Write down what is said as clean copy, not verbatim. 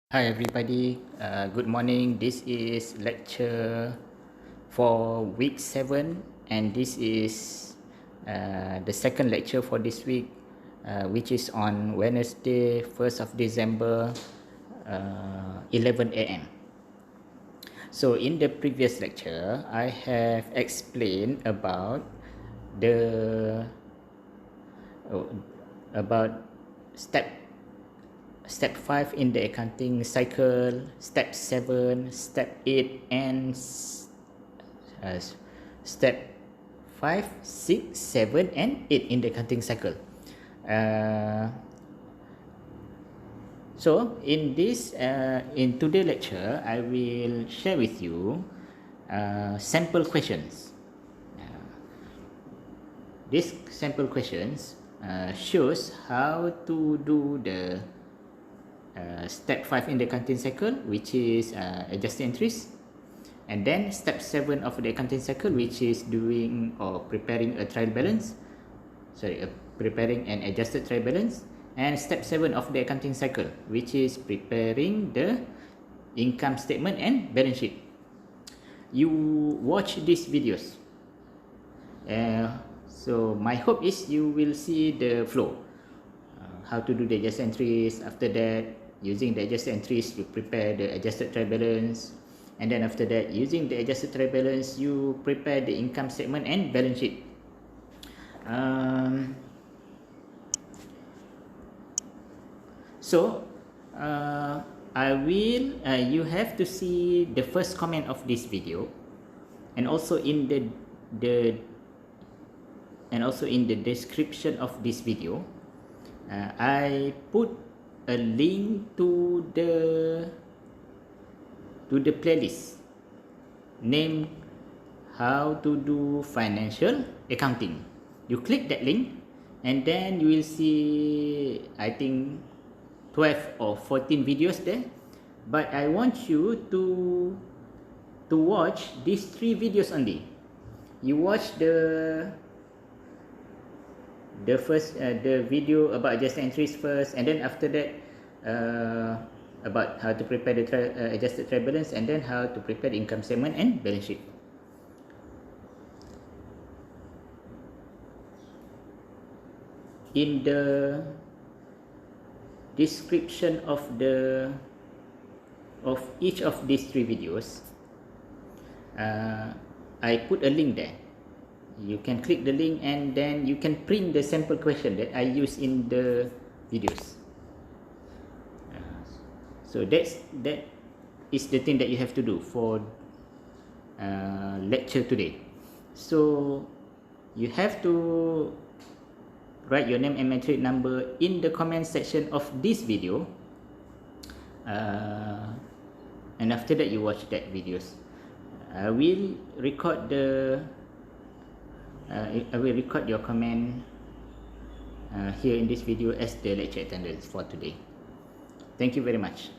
Hi everybody, good morning. This is lecture for week 7 and this is the second lecture for this week, which is on Wednesday 1st of December 11 a.m. So in the previous lecture, I have explained about the about step 5 in the accounting cycle, step 7, step 8 and step 5, 6, 7 and 8 in the accounting cycle. So in this in today's lecture, I will share with you sample questions. These sample questions shows how to do the step 5 in the accounting cycle, which is adjusting entries, and then step 7 of the accounting cycle, which is doing or preparing a trial balance, preparing an adjusted trial balance, and step 7 of the accounting cycle, which is preparing the income statement and balance sheet. You watch these videos, so my hope is you will see the flow, how to do the adjusted entries. After that, using the adjusted entries, you prepare the adjusted trial balance, and then after that, using the adjusted trial balance, you prepare the income statement and balance sheet. I will you have to see the first comment of this video, and also in the description of this video, I put a link to the playlist named How to Do Financial Accounting. You click that link and then you will see, I think, 12 or 14 videos there, but I want you to watch these 3 videos only. You watch the first the video about adjusted entries first, and then after that about how to prepare the adjusted trial balance, and then how to prepare the income statement and balance sheet. In the description of each of these 3 videos, I put a link there. You can click the link and then you can print the sample question that I use in the videos. So that is the thing that you have to do for lecture today. So you have to write your name and matric number in the comment section of this video, and after that you watch that videos. I will record your comment here in this video as the lecture attendance for today. Thank you very much.